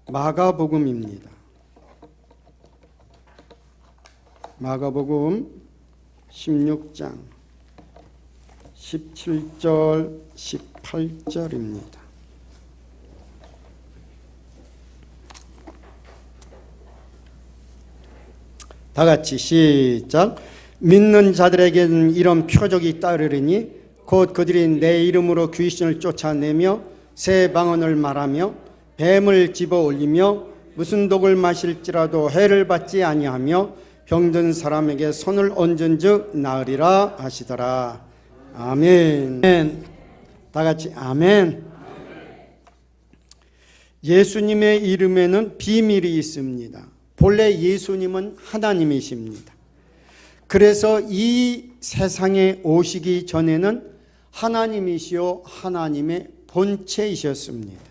마가복음입니다. 마가복음 16장 17절 18절입니다. 다 같이 시작. 믿는 자들에게는 이런 표적이 따르리니 곧 그들이 내 이름으로 귀신을 쫓아내며 새 방언을 말하며 뱀을 집어 올리며 무슨 독을 마실지라도 해를 받지 아니하며 병든 사람에게 손을 얹은즉 나으리라 하시더라. 아멘. 다 같이 아멘. 예수님의 이름에는 비밀이 있습니다. 본래 예수님은 하나님이십니다. 그래서 이 세상에 오시기 전에는 하나님이시요 하나님의 본체이셨습니다.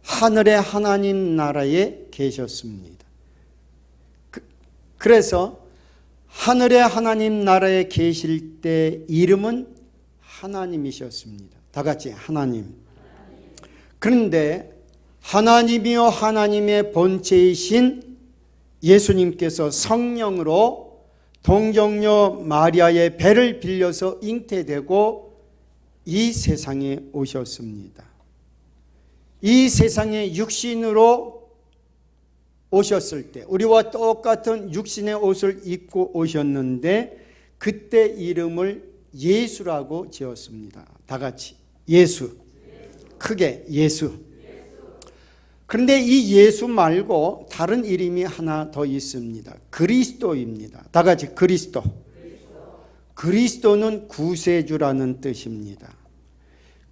하늘의 하나님 나라에 계셨습니다. 그래서 하늘의 하나님 나라에 계실 때 이름은 하나님이셨습니다. 다 같이 하나님. 그런데 하나님이요 하나님의 본체이신 예수님께서 성령으로 동정녀 마리아의 배를 빌려서 잉태되고 이 세상에 오셨습니다. 이 세상에 육신으로 오셨을 때 우리와 똑같은 육신의 옷을 입고 오셨는데 그때 이름을 예수라고 지었습니다. 다 같이 예수. 크게 예수. 그런데 이 예수 말고 다른 이름이 하나 더 있습니다. 그리스도입니다. 다 같이 그리스도. 그리스도는 구세주라는 뜻입니다.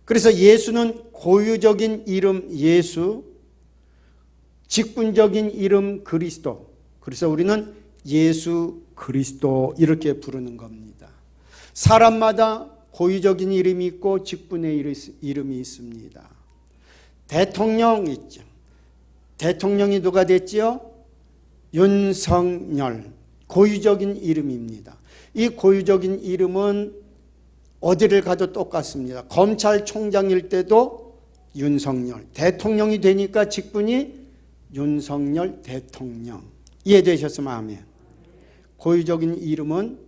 그래서 예수는 고유적인 이름 예수, 직분적인 이름 그리스도. 그래서 우리는 예수 그리스도 이렇게 부르는 겁니다. 사람마다 고유적인 이름이 있고 직분의 이름이 있습니다. 대통령 있죠. 대통령이 누가 됐지요? 윤석열. 고유적인 이름입니다. 이 고유적인 이름은 어디를 가도 똑같습니다. 검찰총장일 때도 윤석열. 대통령이 되니까 직분이 윤석열 대통령. 이해되셨으면 아멘. 고유적인 이름은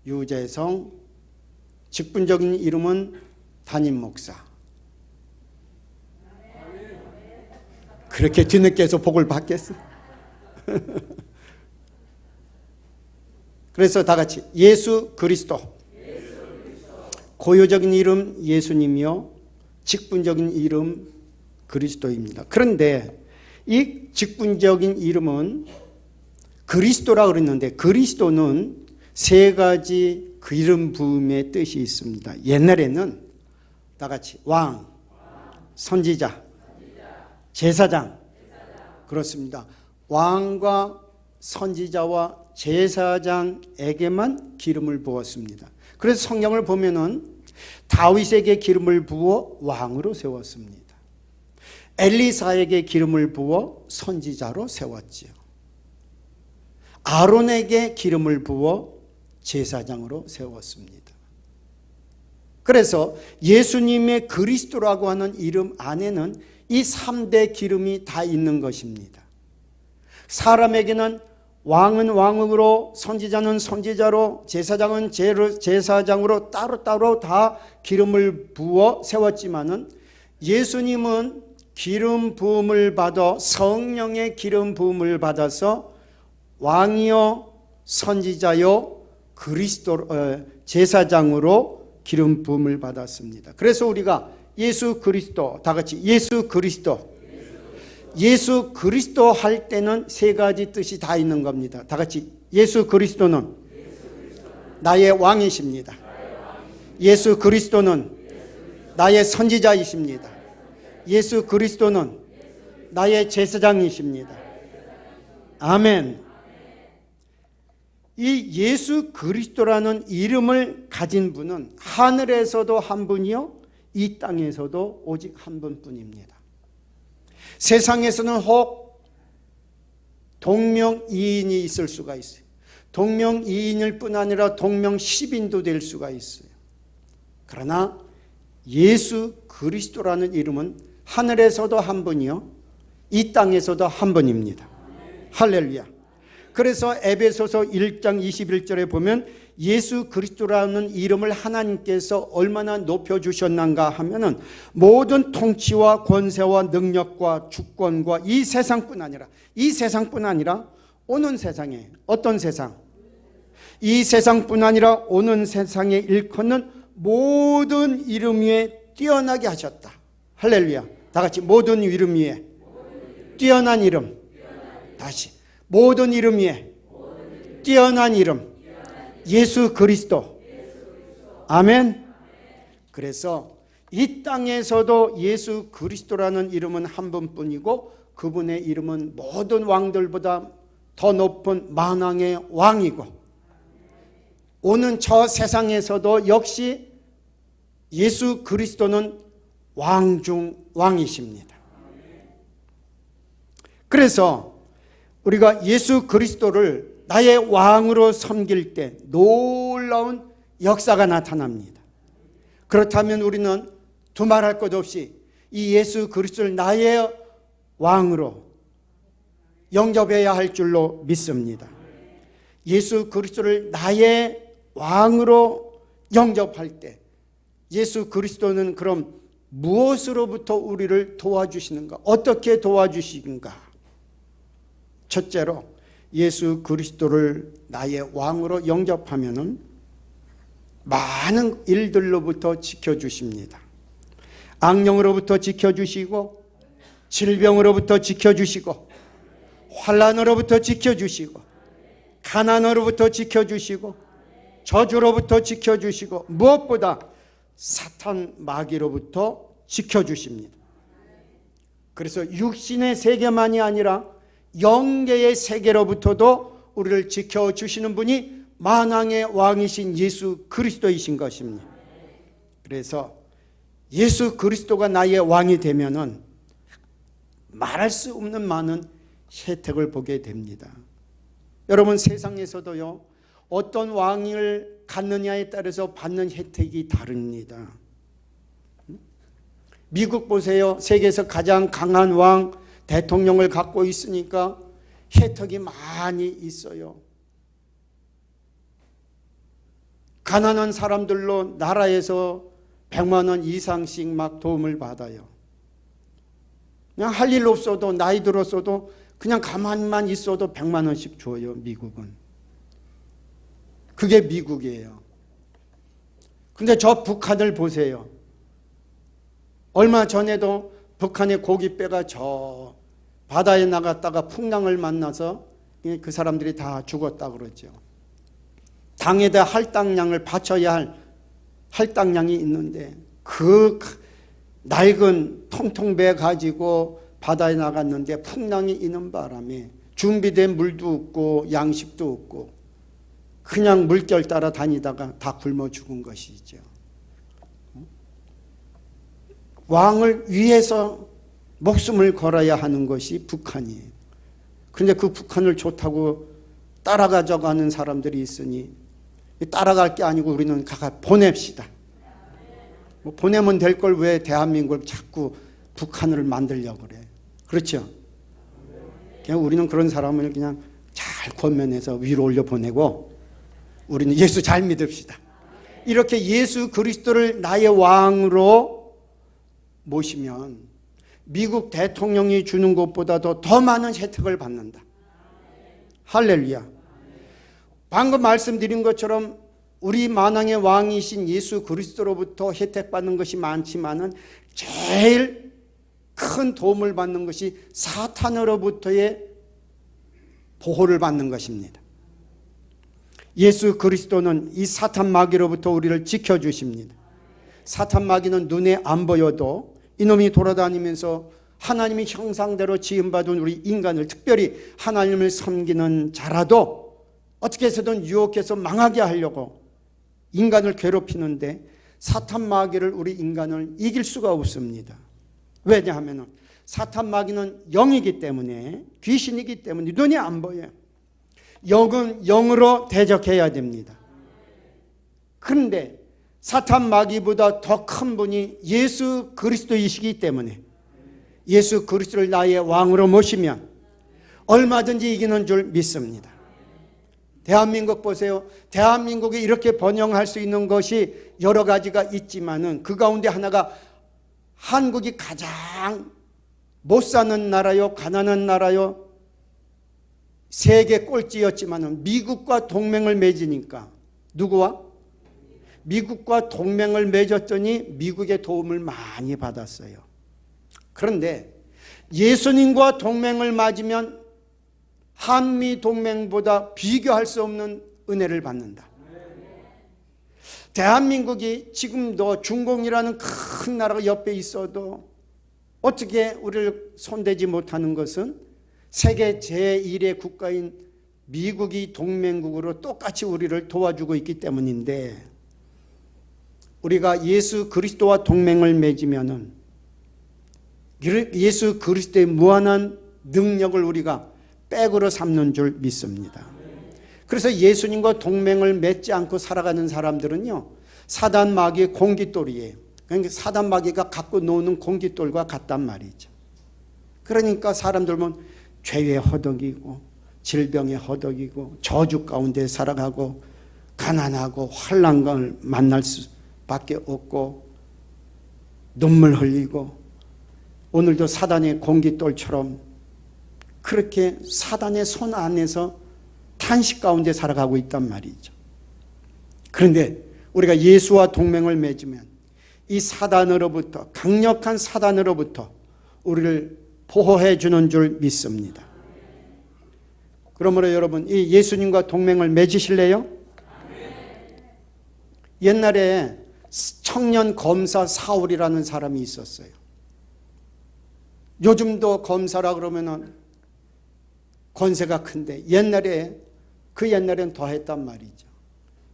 유재성, 직분적인 이름은 담임 목사. 그렇게 뒤늦게 해서 복을 받겠어? 그래서 다 같이 예수 그리스도. 고유적인 이름 예수님이요, 직분적인 이름 그리스도입니다. 그런데 이 직분적인 이름은 그리스도라고 그랬는데 그리스도는 세 가지 그 이름 부음의 뜻이 있습니다. 옛날에는 다 같이 왕, 선지자, 제사장. 그렇습니다. 왕과 선지자와 제사장에게만 기름을 부었습니다. 그래서 성경을 보면은 다윗에게 기름을 부어 왕으로 세웠습니다. 엘리사에게 기름을 부어 선지자로 세웠지요. 아론에게 기름을 부어 제사장으로 세웠습니다. 그래서 예수님의 그리스도라고 하는 이름 안에는 이 3대 기름이 다 있는 것입니다. 사람에게는 왕은 왕으로, 선지자는 선지자로, 제사장은 제사장으로 따로따로 다 기름을 부어 세웠지만은 예수님은 기름 부음을 받아 성령의 기름 부음을 받아서 왕이요 선지자요 그리스도 제사장으로 기름 부음을 받았습니다. 그래서 우리가 예수 그리스도, 다 같이 예수 그리스도. 예수 그리스도 할 때는 세 가지 뜻이 다 있는 겁니다. 다 같이 예수 그리스도는 나의 왕이십니다. 예수 그리스도는 나의 선지자이십니다. 예수 그리스도는 나의 제사장이십니다. 아멘. 이 예수 그리스도라는 이름을 가진 분은 하늘에서도 한 분이요 이 땅에서도 오직 한 분뿐입니다. 세상에서는 혹 동명이인이 있을 수가 있어요. 동명이인일 뿐 아니라 동명십인도 될 수가 있어요. 그러나 예수 그리스도라는 이름은 하늘에서도 한 분이요 이 땅에서도 한 번입니다. 할렐루야. 그래서 에베소서 1장 21절에 보면 예수 그리스도라는 이름을 하나님께서 얼마나 높여주셨는가 하면은 모든 통치와 권세와 능력과 주권과 이 세상뿐 아니라 오는 세상에, 어떤 세상? 이 세상뿐 아니라 오는 세상에 일컫는 모든 이름 위에 뛰어나게 하셨다. 할렐루야. 다 같이 모든 이름 위에 뛰어난 이름. 다시 모든 이름 위에 뛰어난 이름. 예수 그리스도. 아멘. 그래서 이 땅에서도 예수 그리스도라는 이름은 한 분뿐이고 그분의 이름은 모든 왕들보다 더 높은 만왕의 왕이고 오는 저 세상에서도 역시 예수 그리스도는 왕 중 왕이십니다. 그래서 우리가 예수 그리스도를 나의 왕으로 섬길 때 놀라운 역사가 나타납니다. 그렇다면 우리는 두말할 것 없이 이 예수 그리스도를 나의 왕으로 영접해야 할 줄로 믿습니다. 예수 그리스도를 나의 왕으로 영접할 때 예수 그리스도는 그럼 무엇으로부터 우리를 도와주시는가? 어떻게 도와주시는가? 첫째로 예수 그리스도를 나의 왕으로 영접하면은 많은 일들로부터 지켜주십니다. 악령으로부터 지켜주시고 질병으로부터 지켜주시고 환난으로부터 지켜주시고 가난으로부터 지켜주시고 저주로부터 지켜주시고 무엇보다 사탄 마귀로부터 지켜주십니다. 그래서 육신의 세계만이 아니라 영계의 세계로부터도 우리를 지켜주시는 분이 만왕의 왕이신 예수 그리스도이신 것입니다. 그래서 예수 그리스도가 나의 왕이 되면은 말할 수 없는 많은 혜택을 보게 됩니다. 여러분 세상에서도요 어떤 왕을 갖느냐에 따라서 받는 혜택이 다릅니다. 미국 보세요. 세계에서 가장 강한 왕 대통령을 갖고 있으니까 혜택이 많이 있어요. 가난한 사람들로 나라에서 100만 원 이상씩 막 도움을 받아요. 그냥 할 일 없어도 나이 들었어도 그냥 가만히만 있어도 100만 원씩 줘요. 미국은. 그게 미국이에요. 근데 저 북한을 보세요. 얼마 전에도 북한의 고깃배가 저 바다에 나갔다가 풍랑을 만나서 그 사람들이 다 죽었다 그러죠. 당에다 할당량을 바쳐야 할 할당량이 있는데 그 낡은 통통배 가지고 바다에 나갔는데 풍랑이 있는 바람에 준비된 물도 없고 양식도 없고 그냥 물결 따라 다니다가 다 굶어 죽은 것이죠. 왕을 위해서 목숨을 걸어야 하는 것이 북한이에요. 그런데 그 북한을 좋다고 따라가져가는 사람들이 있으니 따라갈 게 아니고 우리는 보냅시다. 뭐 보내면 될 걸 왜 대한민국을 자꾸 북한을 만들려고 그래. 그렇죠? 그냥 우리는 그런 사람을 그냥 잘 권면해서 위로 올려보내고 우리는 예수 잘 믿읍시다. 이렇게 예수 그리스도를 나의 왕으로 모시면 미국 대통령이 주는 것보다도 더 많은 혜택을 받는다. 할렐루야. 방금 말씀드린 것처럼 우리 만왕의 왕이신 예수 그리스도로부터 혜택받는 것이 많지만은 제일 큰 도움을 받는 것이 사탄으로부터의 보호를 받는 것입니다. 예수 그리스도는 이 사탄 마귀로부터 우리를 지켜주십니다. 사탄 마귀는 눈에 안 보여도 이놈이 돌아다니면서 하나님의 형상대로 지음받은 우리 인간을, 특별히 하나님을 섬기는 자라도 어떻게 해서든 유혹해서 망하게 하려고 인간을 괴롭히는데 사탄 마귀를 우리 인간을 이길 수가 없습니다. 왜냐하면 사탄 마귀는 영이기 때문에, 귀신이기 때문에 눈이 안 보여요. 영은 영으로 대적해야 됩니다. 그런데 사탄 마귀보다 더 큰 분이 예수 그리스도이시기 때문에 예수 그리스도를 나의 왕으로 모시면 얼마든지 이기는 줄 믿습니다. 대한민국 보세요. 대한민국이 이렇게 번영할 수 있는 것이 여러 가지가 있지만은 그 가운데 하나가 한국이 가장 못 사는 나라요, 가난한 나라요, 세계 꼴찌였지만은 미국과 동맹을 맺으니까 누구와? 미국과 동맹을 맺었더니 미국의 도움을 많이 받았어요. 그런데 예수님과 동맹을 맺으면 한미 동맹보다 비교할 수 없는 은혜를 받는다. 대한민국이 지금도 중공이라는 큰 나라가 옆에 있어도 어떻게 우리를 손대지 못하는 것은 세계 제1의 국가인 미국이 동맹국으로 똑같이 우리를 도와주고 있기 때문인데, 우리가 예수 그리스도와 동맹을 맺으면은 예수 그리스도의 무한한 능력을 우리가 백으로 삼는 줄 믿습니다. 그래서 예수님과 동맹을 맺지 않고 살아가는 사람들은요, 사단 마귀의 공깃돌이에요. 그러니까 사단 마귀가 갖고 노는 공깃돌과 같단 말이죠. 그러니까 사람들 보면 죄에 허덕이고 질병에 허덕이고 저주 가운데 살아가고 가난하고 환난을 만날 수밖에 없고 눈물 흘리고, 오늘도 사단의 공깃돌처럼 그렇게 사단의 손 안에서 탄식 가운데 살아가고 있단 말이죠. 그런데 우리가 예수와 동맹을 맺으면 이 사단으로부터, 강력한 사단으로부터 우리를 보호해 주는 줄 믿습니다. 그러므로 여러분, 이 예수님과 동맹을 맺으실래요? 옛날에 청년 검사 사울이라는 사람이 있었어요. 요즘도 검사라 그러면은 권세가 큰데 그 옛날엔 더 했단 말이죠.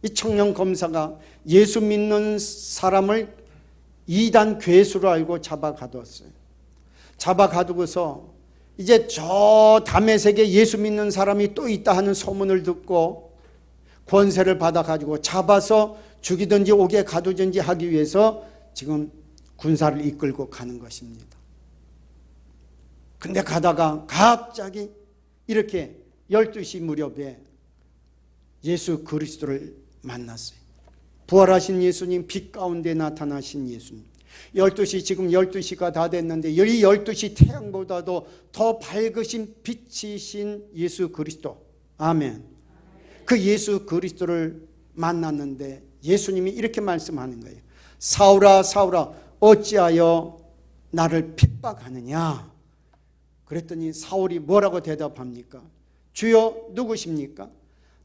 이 청년 검사가 예수 믿는 사람을 이단 괴수로 알고 잡아가뒀어요. 잡아가두고서 이제 저 다메섹에 예수 믿는 사람이 또 있다 하는 소문을 듣고 권세를 받아가지고 잡아서 죽이든지 옥에 가두든지 하기 위해서 지금 군사를 이끌고 가는 것입니다. 근데 가다가 갑자기 이렇게 12시 무렵에 예수 그리스도를 만났어요. 부활하신 예수님, 빛 가운데 나타나신 예수님. 12시, 지금 12시가 다 됐는데 이 12시 태양보다도 더 밝으신 빛이신 예수 그리스도. 아멘. 그 예수 그리스도를 만났는데 예수님이 이렇게 말씀하는 거예요. 사울아, 사울아, 어찌하여 나를 핍박하느냐? 그랬더니 사울이 뭐라고 대답합니까? 주여, 누구십니까?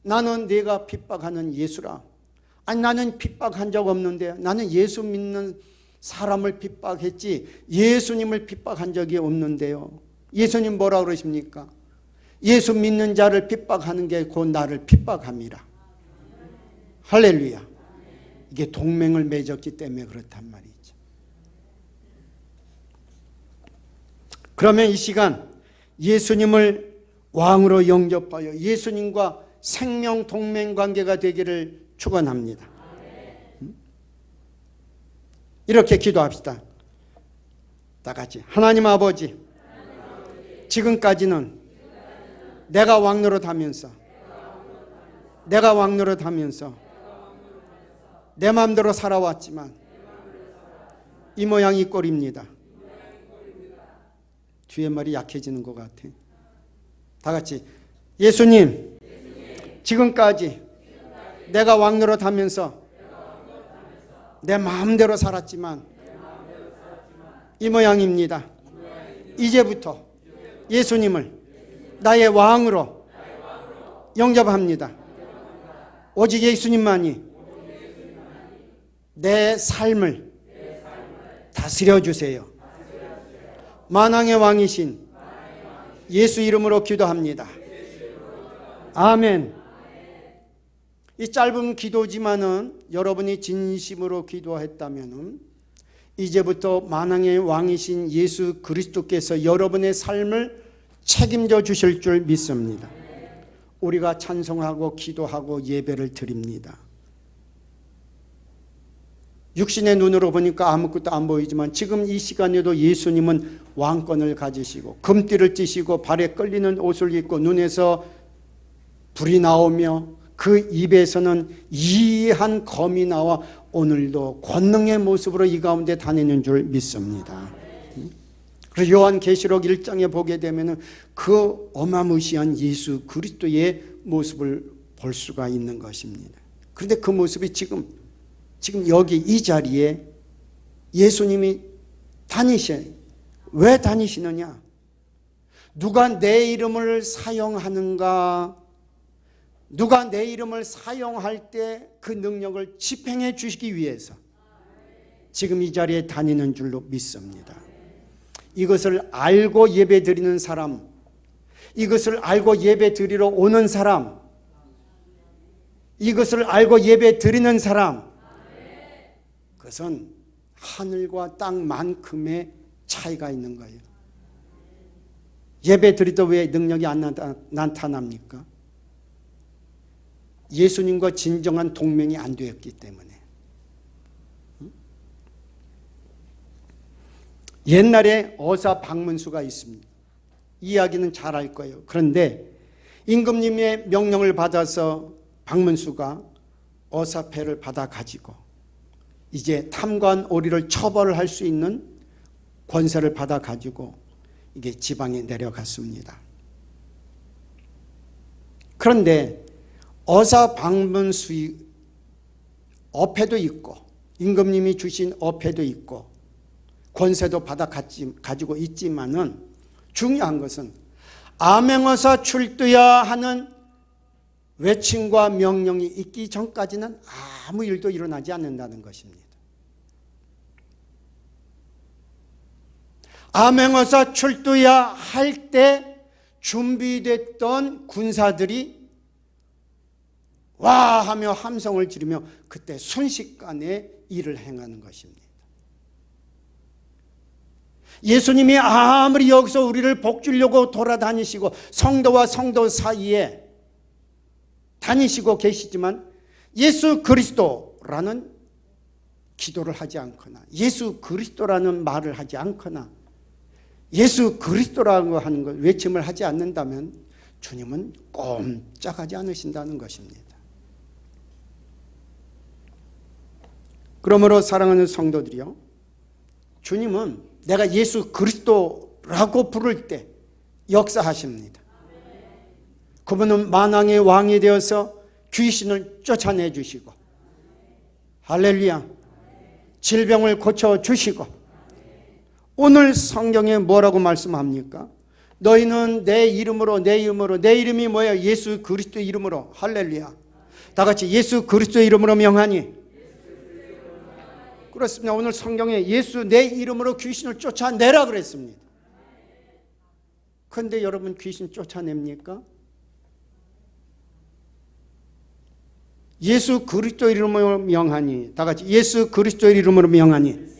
나는 네가 핍박하는 예수라. 아니, 나는 핍박한 적 없는데, 나는 예수 믿는 사람을 핍박했지 예수님을 핍박한 적이 없는데요. 예수님 뭐라 그러십니까? 예수 믿는 자를 핍박하는 게 곧 나를 핍박함이라. 할렐루야. 이게 동맹을 맺었기 때문에 그렇단 말이죠. 그러면 이 시간 예수님을 왕으로 영접하여 예수님과 생명 동맹 관계가 되기를 축원합니다. 이렇게 기도합시다. 다 같이. 하나님 아버지, 지금까지는 내가 왕 노릇하면서 내 마음대로 살아왔지만 이 모양이 꼴입니다. 뒤에 말이 약해지는 것 같아. 다 같이. 예수님, 지금까지 내가 왕 노릇하면서 내 마음대로 살았지만 이 모양입니다. 이제부터 예수님을 나의 왕으로 영접합니다. 오직 예수님만이 내 삶을 다스려 주세요. 만왕의 왕이신 예수 이름으로 기도합니다. 아멘. 이 짧은 기도지만은 여러분이 진심으로 기도했다면은 이제부터 만왕의 왕이신 예수 그리스도께서 여러분의 삶을 책임져 주실 줄 믿습니다. 우리가 찬송하고 기도하고 예배를 드립니다. 육신의 눈으로 보니까 아무것도 안 보이지만 지금 이 시간에도 예수님은 왕권을 가지시고 금띠를 띠시고 발에 끌리는 옷을 입고 눈에서 불이 나오며 그 입에서는 이한 검이 나와 오늘도 권능의 모습으로 이 가운데 다니는 줄 믿습니다. 그래서 요한계시록 1장에 보게 되면 그 어마무시한 예수 그리스도의 모습을 볼 수가 있는 것입니다. 그런데 그 모습이 지금 여기 이 자리에 예수님이 다니셔요. 왜 다니시느냐? 누가 내 이름을 사용하는가? 누가 내 이름을 사용할 때 그 능력을 집행해 주시기 위해서 지금 이 자리에 다니는 줄로 믿습니다. 이것을 알고 예배 드리는 사람, 이것을 알고 예배 드리러 오는 사람, 이것을 알고 예배 드리는 사람, 그것은 하늘과 땅만큼의 차이가 있는 거예요. 예배 드리도 왜 능력이 안 나타납니까? 예수님과 진정한 동맹이 안 되었기 때문에. 옛날에 어사 박문수가 있습니다. 이야기는 잘 알 거예요. 그런데 임금님의 명령을 받아서 박문수가 어사패를 받아 가지고 이제 탐관 오리를 처벌할 수 있는 권세를 받아 가지고 이게 지방에 내려갔습니다. 그런데 어사 박문수의 어패도 있고 임금님이 주신 어패도 있고 권세도 받아 가지고 있지만은 중요한 것은 암행어사 출두야 하는 외침과 명령이 있기 전까지는 아무 일도 일어나지 않는다는 것입니다. 암행어사 출두야 할 때 준비됐던 군사들이 와 하며 함성을 지르며 그때 순식간에 일을 행하는 것입니다. 예수님이 아무리 여기서 우리를 복주려고 돌아다니시고 성도와 성도 사이에 다니시고 계시지만 예수 그리스도라는 기도를 하지 않거나 예수 그리스도라는 말을 하지 않거나 예수 그리스도라고 하는 걸 외침을 하지 않는다면 주님은 꼼짝하지 않으신다는 것입니다. 그러므로 사랑하는 성도들이요, 주님은 내가 예수 그리스도라고 부를 때 역사하십니다. 그분은 만왕의 왕이 되어서 귀신을 쫓아내 주시고 할렐루야, 질병을 고쳐 주시고 오늘 성경에 뭐라고 말씀합니까? 너희는 내 이름으로 내 이름이 뭐예요? 예수 그리스도 이름으로 할렐루야. 다 같이 예수 그리스도 이름으로 명하니. 그렇습니다. 오늘 성경에 예수 내 이름으로 귀신을 쫓아내라 그랬습니다. 그런데 여러분 귀신 쫓아냅니까? 예수 그리스도 이름으로 명하니. 다 같이 예수 그리스도 이름으로 명하니.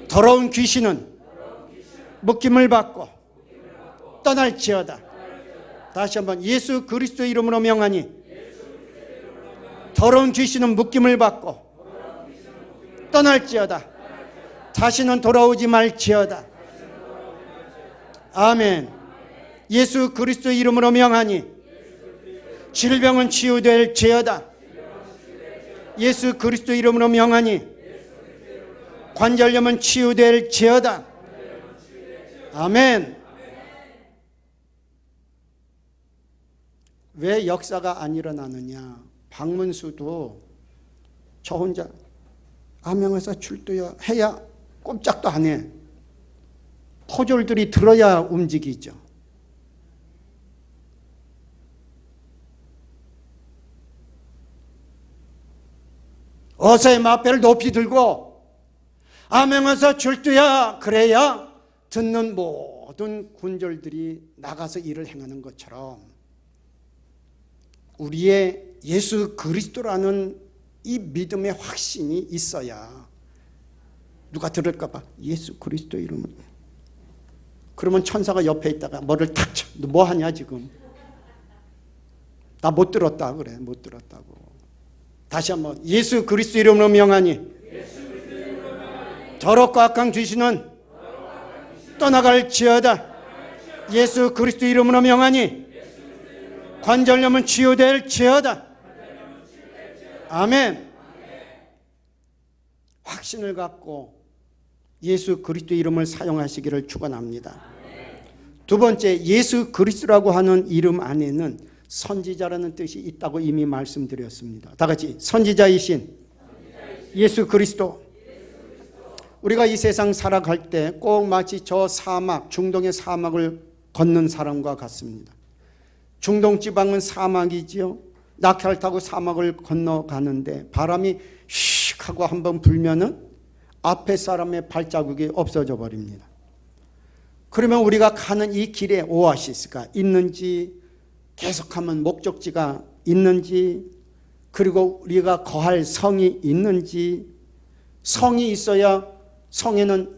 더러운 귀신은 묶임을 받고 떠날지어다. 다시 한번 예수 그리스도 이름으로 명하니. 더러운 귀신은 묶임을 받고 떠날지어다. 다시는 돌아오지 말지어다. 아멘. 예수 그리스도 이름으로 명하니 질병은 치유될지어다. 예수 그리스도 이름으로 명하니 관절염은 치유될지어다. 아멘. 왜 역사가 안 일어나느냐? 박문수도 저 혼자 암행어사 출두야 해야 꼼짝도 안 해. 포졸들이 들어야 움직이죠. 어사의 마패를 높이 들고 암행어사 출두야 그래야 듣는 모든 군졸들이 나가서 일을 행하는 것처럼 우리의 예수 그리스도라는 이 믿음의 확신이 있어야 누가 들을까 봐 예수 그리스도 이름으로. 그러면 천사가 옆에 있다가 뭐를 탁 쳐. 너 뭐 하냐 지금? 나 못 들었다 그래. 못 들었다고. 다시 한번 예수 그리스도 이름으로 명하니 더럽고 악한 귀신은 떠나갈지어다. 예수 그리스도 이름으로 명하니 관절염은 치유될지어다. 아멘. 확신을 갖고 예수 그리스도 이름을 사용하시기를 축원합니다. 두 번째, 예수 그리스도라고 하는 이름 안에는 선지자라는 뜻이 있다고 이미 말씀드렸습니다. 다 같이 선지자이신 예수 그리스도. 우리가 이 세상 살아갈 때 꼭 마치 저 사막, 중동의 사막을 걷는 사람과 같습니다. 중동 지방은 사막이지요. 낙타를 타고 사막을 건너가는데 바람이 휙 하고 한번 불면은 앞에 사람의 발자국이 없어져 버립니다. 그러면 우리가 가는 이 길에 오아시스가 있는지, 계속하면 목적지가 있는지, 그리고 우리가 거할 성이 있는지, 성이 있어야 성에는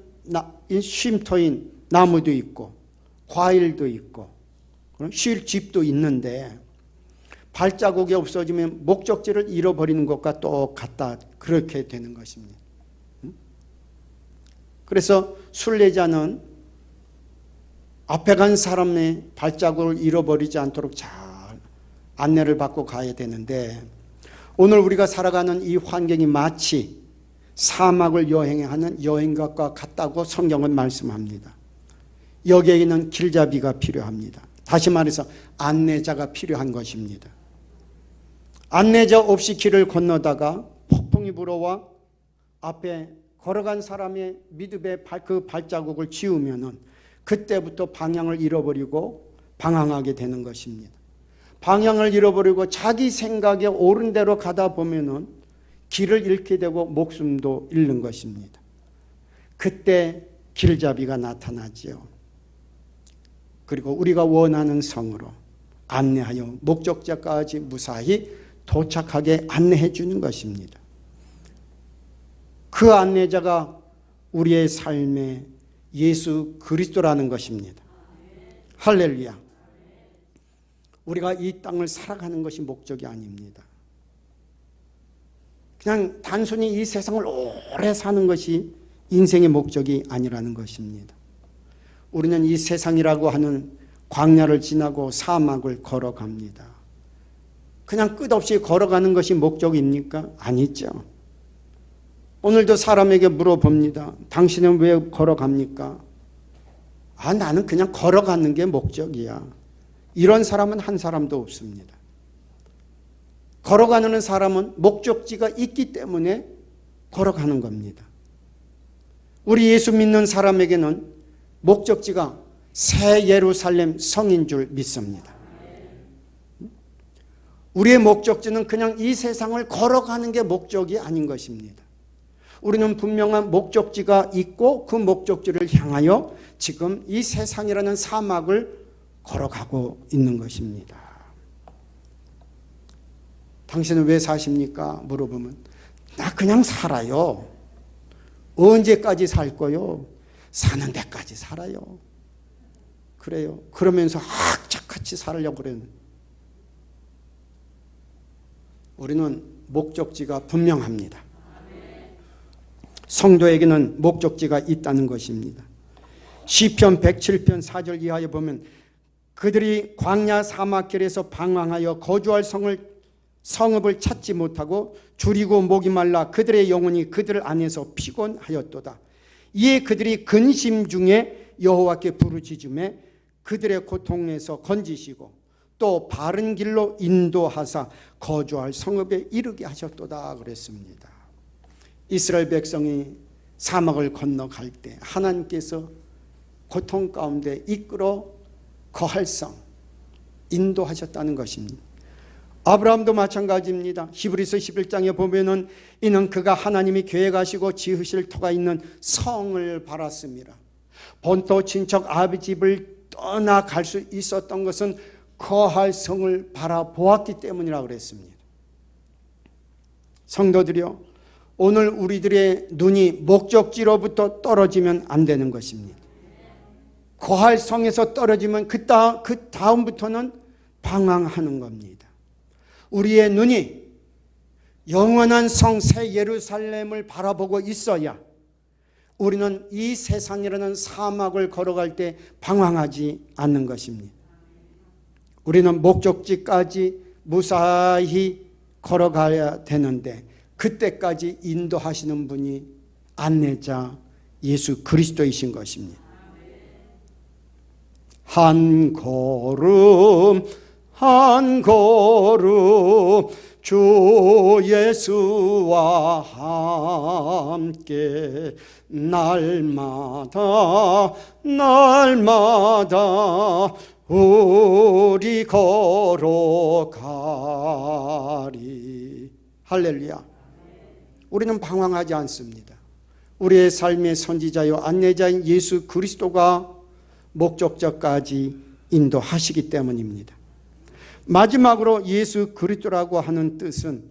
쉼터인 나무도 있고 과일도 있고 쉴 집도 있는데 발자국이 없어지면 목적지를 잃어버리는 것과 똑같다. 그렇게 되는 것입니다. 그래서 순례자는 앞에 간 사람의 발자국을 잃어버리지 않도록 잘 안내를 받고 가야 되는데, 오늘 우리가 살아가는 이 환경이 마치 사막을 여행하는 여행객과 같다고 성경은 말씀합니다. 여기에는 길잡이가 필요합니다. 다시 말해서 안내자가 필요한 것입니다. 안내자 없이 길을 건너다가 폭풍이 불어와 앞에 걸어간 사람의 믿음의 그 발자국을 지우면은 그때부터 방향을 잃어버리고 방황하게 되는 것입니다. 방향을 잃어버리고 자기 생각에 옳은 대로 가다 보면은 길을 잃게 되고 목숨도 잃는 것입니다. 그때 길잡이가 나타나지요. 그리고 우리가 원하는 성으로 안내하여 목적지까지 무사히 도착하게 안내해 주는 것입니다. 그 안내자가 우리의 삶의 예수 그리스도라는 것입니다. 할렐루야. 우리가 이 땅을 살아가는 것이 목적이 아닙니다. 그냥 단순히 이 세상을 오래 사는 것이 인생의 목적이 아니라는 것입니다. 우리는 이 세상이라고 하는 광야를 지나고 사막을 걸어갑니다. 그냥 끝없이 걸어가는 것이 목적입니까? 아니죠. 오늘도 사람에게 물어봅니다. 당신은 왜 걸어갑니까? 나는 그냥 걸어가는 게 목적이야. 이런 사람은 한 사람도 없습니다. 걸어가는 사람은 목적지가 있기 때문에 걸어가는 겁니다. 우리 예수 믿는 사람에게는 목적지가 새 예루살렘 성인 줄 믿습니다. 우리의 목적지는 그냥 이 세상을 걸어가는 게 목적이 아닌 것입니다. 우리는 분명한 목적지가 있고 그 목적지를 향하여 지금 이 세상이라는 사막을 걸어가고 있는 것입니다. 당신은 왜 사십니까? 물어보면 나 그냥 살아요. 언제까지 살 거요? 사는 데까지 살아요. 그래요. 그러면서 악착같이 살려고 그래요. 우리는 목적지가 분명합니다. 성도에게는 목적지가 있다는 것입니다. 시편 107편 4절 이하에 보면 그들이 광야 사막길에서 방황하여 거주할 성읍을 찾지 못하고 줄이고 목이 말라 그들의 영혼이 그들 안에서 피곤하였도다. 이에 그들이 근심 중에 여호와께 부르짖음에 그들의 고통에서 건지시고 또 바른 길로 인도하사 거주할 성읍에 이르게 하셨도다 그랬습니다. 이스라엘 백성이 사막을 건너갈 때 하나님께서 고통 가운데 이끌어 거할 성 인도하셨다는 것입니다. 아브라함도 마찬가지입니다. 히브리서 11장에 보면은 이는 그가 하나님이 계획하시고 지으실 터가 있는 성을 바랐습니다. 본토 친척 아비 집을 떠나갈 수 있었던 것은 거할 성을 바라보았기 때문이라고 그랬습니다. 성도들이요, 오늘 우리들의 눈이 목적지로부터 떨어지면 안 되는 것입니다. 거할 성에서 떨어지면 그 다음부터는 방황하는 겁니다. 우리의 눈이 영원한 성 새 예루살렘을 바라보고 있어야 우리는 이 세상이라는 사막을 걸어갈 때 방황하지 않는 것입니다. 우리는 목적지까지 무사히 걸어가야 되는데 그때까지 인도하시는 분이 안내자 예수 그리스도이신 것입니다. 한 걸음 한 걸음 주 예수와 함께 날마다 우리 걸어가리. 할렐루야. 우리는 방황하지 않습니다. 우리의 삶의 선지자요 안내자인 예수 그리스도가 목적지까지 인도하시기 때문입니다. 마지막으로 예수 그리스도라고 하는 뜻은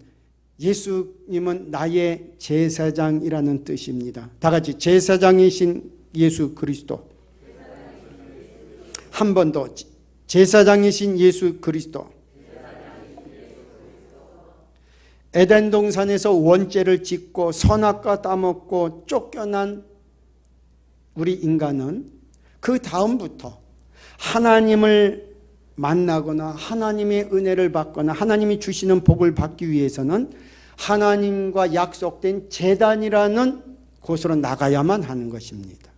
예수님은 나의 제사장이라는 뜻입니다. 다 같이 제사장이신 예수 그리스도. 한 번 더 제사장이신 예수 그리스도. 에덴 동산에서 원죄를 짓고 선악과 따먹고 쫓겨난 우리 인간은 그 다음부터 하나님을 만나거나 하나님의 은혜를 받거나 하나님이 주시는 복을 받기 위해서는 하나님과 약속된 제단이라는 곳으로 나가야만 하는 것입니다.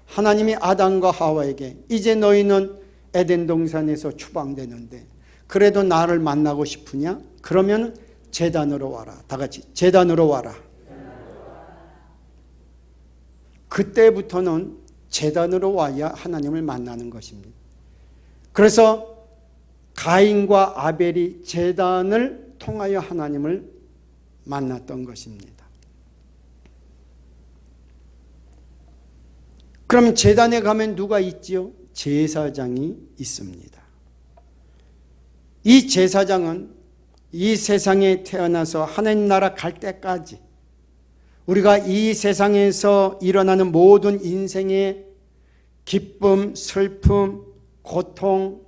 하나님이 아담과 하와에게 이제 너희는 에덴 동산에서 추방되는데 그래도 나를 만나고 싶으냐? 그러면 제단으로 와라. 다 같이 제단으로 와라. 그때부터는 제단으로 와야 하나님을 만나는 것입니다. 그래서 가인과 아벨이 제단을 통하여 하나님을 만났던 것입니다. 그럼 제단에 가면 누가 있지요? 제사장이 있습니다. 이 제사장은 이 세상에 태어나서 하나님 나라 갈 때까지 우리가 이 세상에서 일어나는 모든 인생의 기쁨, 슬픔, 고통,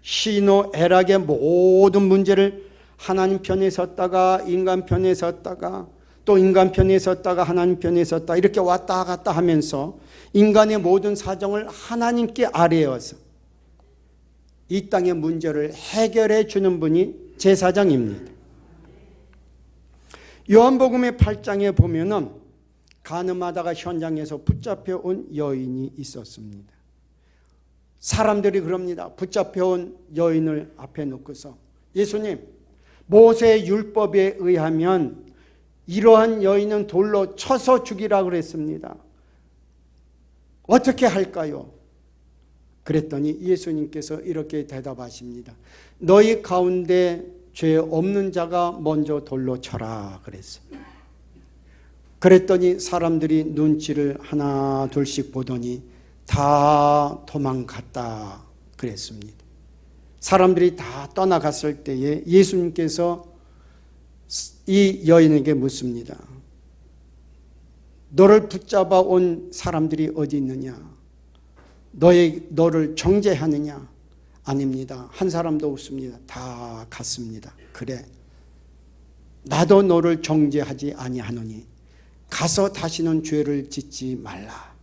시노, 애락의 모든 문제를 하나님 편에 섰다가 인간 편에 섰다가 또 인간 편에 섰다가 하나님 편에 섰다 이렇게 왔다 갔다 하면서 인간의 모든 사정을 하나님께 아뢰어서 이 땅의 문제를 해결해 주는 분이 제사장입니다. 요한복음의 8장에 보면은 간음하다가 현장에서 붙잡혀 온 여인이 있었습니다. 사람들이 그럽니다. 붙잡혀 온 여인을 앞에 놓고서 예수님, 모세의 율법에 의하면 이러한 여인은 돌로 쳐서 죽이라고 그랬습니다. 어떻게 할까요? 그랬더니 예수님께서 이렇게 대답하십니다. 너희 가운데 죄 없는 자가 먼저 돌로 쳐라 그랬어요. 그랬더니 사람들이 눈치를 하나 둘씩 보더니 다 도망갔다 그랬습니다. 사람들이 다 떠나갔을 때에 예수님께서 이 여인에게 묻습니다. 너를 붙잡아 온 사람들이 어디 있느냐? 너를 정죄하느냐? 아닙니다. 한 사람도 없습니다. 다 갔습니다. 그래, 나도 너를 정죄하지 아니하노니 가서 다시는 죄를 짓지 말라.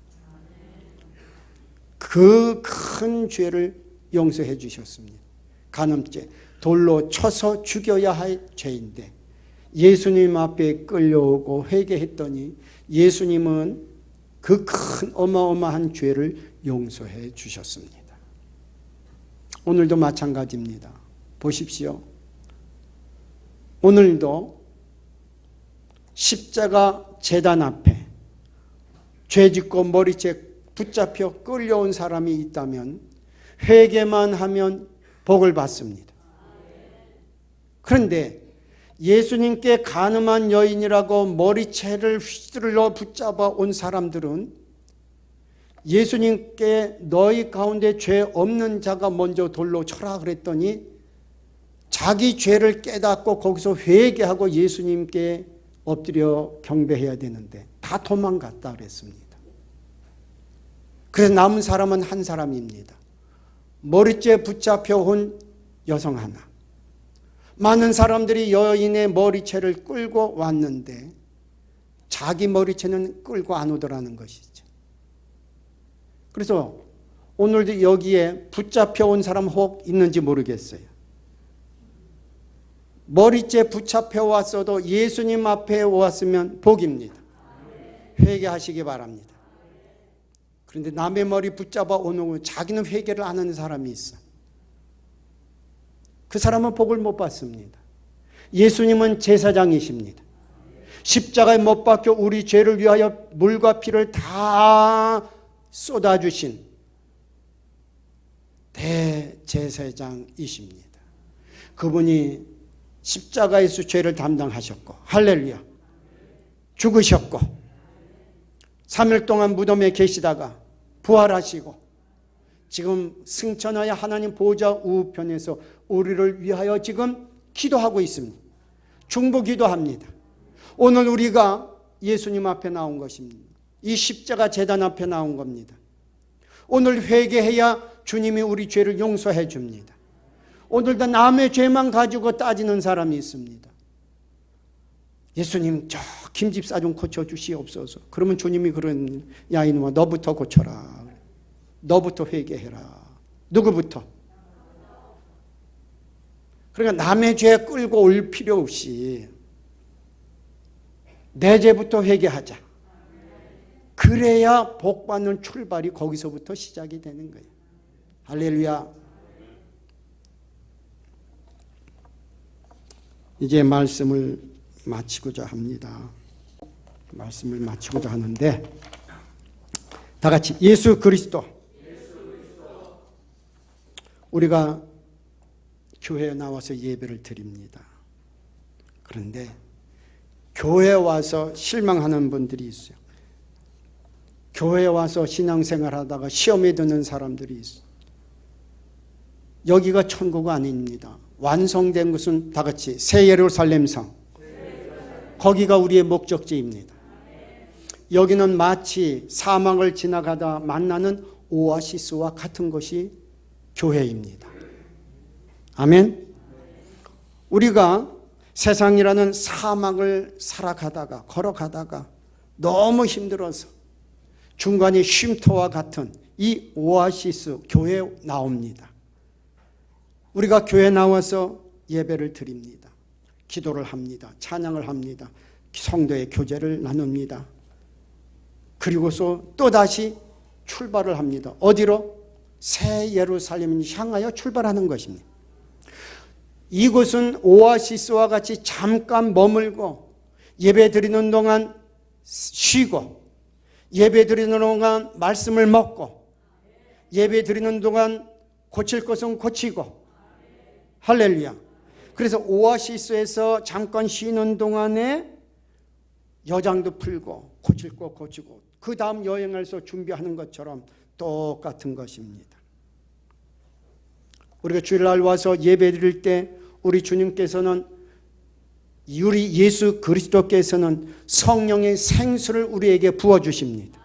그 큰 죄를 용서해 주셨습니다. 간음죄, 돌로 쳐서 죽여야 할 죄인데 예수님 앞에 끌려오고 회개했더니 예수님은 그 큰 어마어마한 죄를 용서해 주셨습니다. 오늘도 마찬가지입니다. 보십시오. 오늘도 십자가 제단 앞에 죄짓고 머리채 붙잡혀 끌려온 사람이 있다면 회개만 하면 복을 받습니다. 그런데 예수님께 간음한 여인이라고 머리채를 휘둘러 붙잡아 온 사람들은 예수님께 너희 가운데 죄 없는 자가 먼저 돌로 쳐라 그랬더니 자기 죄를 깨닫고 거기서 회개하고 예수님께 엎드려 경배해야 되는데 다 도망갔다 그랬습니다. 그래서 남은 사람은 한 사람입니다. 머리채 붙잡혀 온 여성 하나, 많은 사람들이 여인의 머리채를 끌고 왔는데 자기 머리채는 끌고 안 오더라는 것이죠. 그래서 오늘도 여기에 붙잡혀 온 사람 혹 있는지 모르겠어요. 머리채 붙잡혀 왔어도 예수님 앞에 왔으면 복입니다. 회개하시기 바랍니다. 그런데 남의 머리 붙잡아 오는 자기는 회개를 안 하는 사람이 있어. 그 사람은 복을 못 받습니다. 예수님은 제사장이십니다. 십자가에 못 박혀 우리 죄를 위하여 물과 피를 다 쏟아주신 대제사장이십니다. 그분이 십자가에서 죄를 담당하셨고, 할렐루야, 죽으셨고 3일 동안 무덤에 계시다가 부활하시고 지금 승천하여 하나님 보좌 우편에서 우리를 위하여 지금 기도하고 있습니다. 중보기도합니다. 오늘 우리가 예수님 앞에 나온 것입니다. 이 십자가 제단 앞에 나온 겁니다. 오늘 회개해야 주님이 우리 죄를 용서해 줍니다. 오늘도 남의 죄만 가지고 따지는 사람이 있습니다. 예수님, 저 김집사 좀 고쳐주시옵소서. 그러면 주님이 그런, 야 이놈아 너부터 고쳐라. 너부터 회개해라. 누구부터? 그러니까 남의 죄 끌고 올 필요 없이 내 죄부터 회개하자. 그래야 복받는 출발이 거기서부터 시작이 되는 거예요. 할렐루야. 이제 말씀을 마치고자 합니다. 말씀을 마치고자 하는데 다 같이 예수 그리스도. 우리가 교회에 나와서 예배를 드립니다. 그런데 교회에 와서 실망하는 분들이 있어요. 교회에 와서 신앙생활 하다가 시험에 드는 사람들이 있어요. 여기가 천국 아닙니다. 완성된 것은 다 같이 새 예루살렘 성. 거기가 우리의 목적지입니다. 여기는 마치 사막을 지나가다 만나는 오아시스와 같은 것이 교회입니다. 아멘. 우리가 세상이라는 사막을 살아가다가 걸어가다가 너무 힘들어서 중간에 쉼터와 같은 이 오아시스 교회에 나옵니다. 우리가 교회에 나와서 예배를 드립니다. 기도를 합니다. 찬양을 합니다. 성도의 교제를 나눕니다. 그리고서 또다시 출발을 합니다. 어디로? 새 예루살렘을 향하여 출발하는 것입니다. 이곳은 오아시스와 같이 잠깐 머물고 예배 드리는 동안 쉬고 예배 드리는 동안 말씀을 먹고 예배 드리는 동안 고칠 것은 고치고 할렐루야. 그래서 오아시스에서 잠깐 쉬는 동안에 여장도 풀고 고칠 거 고치고 그 다음 여행에서 준비하는 것처럼 똑같은 것입니다. 우리가 주일날 와서 예배 드릴 때 우리 주님께서는 우리 예수 그리스도께서는 성령의 생수를 우리에게 부어주십니다.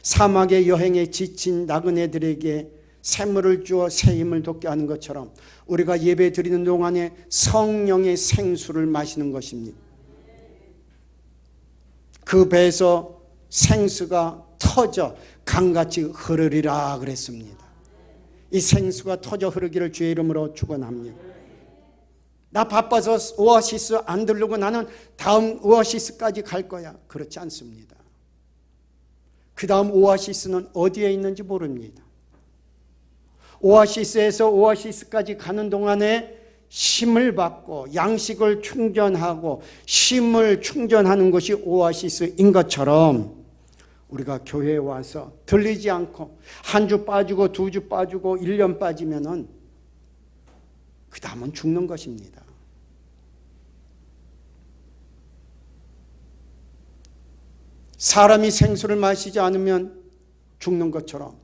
사막의 여행에 지친 나그네들에게 샘물을 주어 새 힘을 돋게 하는 것처럼 우리가 예배 드리는 동안에 성령의 생수를 마시는 것입니다. 그 배에서 생수가 터져 강같이 흐르리라 그랬습니다. 이 생수가 터져 흐르기를 주의 이름으로 축원합니다. 나 바빠서 오아시스 안 들르고 나는 다음 오아시스까지 갈 거야. 그렇지 않습니다. 그 다음 오아시스는 어디에 있는지 모릅니다. 오아시스에서 오아시스까지 가는 동안에 힘을 받고 양식을 충전하고 힘을 충전하는 것이 오아시스인 것처럼 우리가 교회에 와서 들리지 않고 한 주 빠지고 두 주 빠지고 1년 빠지면은 그 다음은 죽는 것입니다. 사람이 생수를 마시지 않으면 죽는 것처럼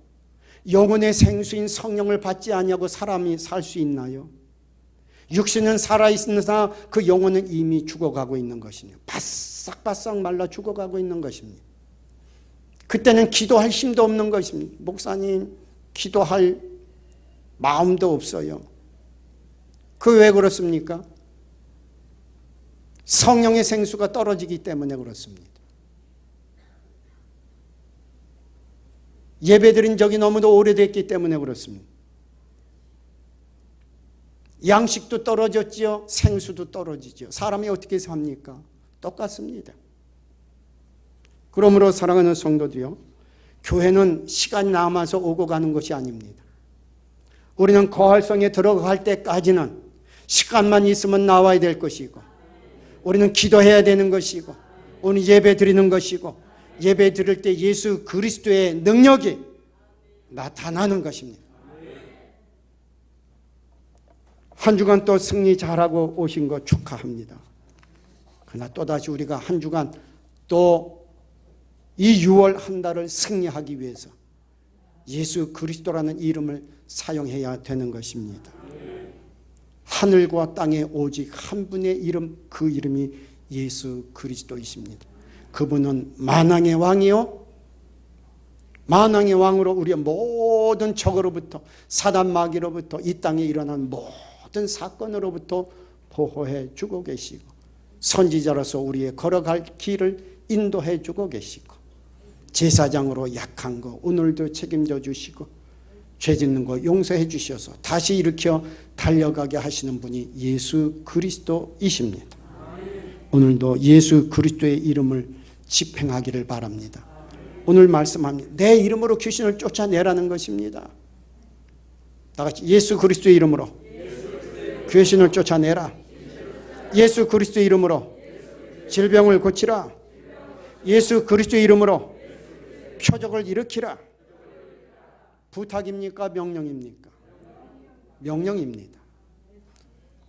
영혼의 생수인 성령을 받지 않냐고 사람이 살 수 있나요? 육신은 살아있으나 그 영혼은 이미 죽어가고 있는 것이며 바싹바싹 말라 죽어가고 있는 것입니다. 그때는 기도할 힘도 없는 것입니다. 목사님, 기도할 마음도 없어요. 그 왜 그렇습니까? 성령의 생수가 떨어지기 때문에 그렇습니다. 예배드린 적이 너무도 오래됐기 때문에 그렇습니다. 양식도 떨어졌지요. 생수도 떨어지죠. 사람이 어떻게 삽니까? 똑같습니다. 그러므로 사랑하는 성도들이요, 교회는 시간이 남아서 오고 가는 것이 아닙니다. 우리는 거할성에 들어갈 때까지는 시간만 있으면 나와야 될 것이고, 우리는 기도해야 되는 것이고, 오늘 예배 드리는 것이고, 예배 드릴 때 예수 그리스도의 능력이 나타나는 것입니다. 한 주간 또 승리 잘하고 오신 거 축하합니다. 그러나 또다시 우리가 한 주간 또 이 6월 한 달을 승리하기 위해서 예수 그리스도라는 이름을 사용해야 되는 것입니다. 하늘과 땅에 오직 한 분의 이름, 그 이름이 예수 그리스도이십니다. 그분은 만왕의 왕이요, 만왕의 왕으로 우리의 모든 적으로부터, 사단 마귀로부터, 이 땅에 일어난 모든 사건으로부터 보호해 주고 계시고, 선지자로서 우리의 걸어갈 길을 인도해 주고 계시고, 제사장으로 약한 거 오늘도 책임져 주시고, 죄 짓는 거 용서해 주셔서 다시 일으켜 달려가게 하시는 분이 예수 그리스도이십니다. 오늘도 예수 그리스도의 이름을 집행하기를 바랍니다. 오늘 말씀합니다. 내 이름으로 귀신을 쫓아내라는 것입니다. 다 같이 예수 그리스도의 이름으로 귀신을 쫓아내라. 예수 그리스도의 이름으로 질병을 고치라. 예수 그리스도의 이름으로 표적을 일으키라. 부탁입니까? 명령입니까? 명령입니다.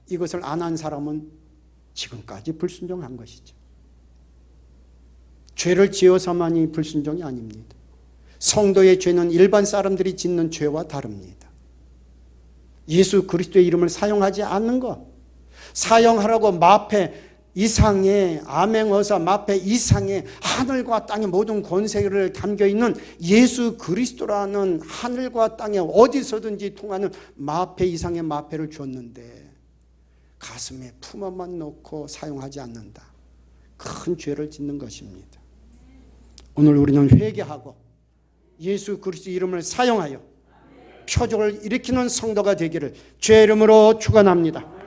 이것을 안 한 사람은 지금까지 불순종한 것이죠. 죄를 지어서만이 불순종이 아닙니다. 성도의 죄는 일반 사람들이 짓는 죄와 다릅니다. 예수 그리스도의 이름을 사용하지 않는 것, 사용하라고 마패 이상의 암행어사 마패 이상의 하늘과 땅의 모든 권세를 담겨있는 예수 그리스도라는 하늘과 땅에 어디서든지 통하는 마패 이상의 마패를 줬는데 가슴에 품어만 놓고 사용하지 않는다. 큰 죄를 짓는 것입니다. 오늘 우리는 회개하고 예수 그리스도 이름을 사용하여 표적을 일으키는 성도가 되기를 주의 이름으로 축원합니다.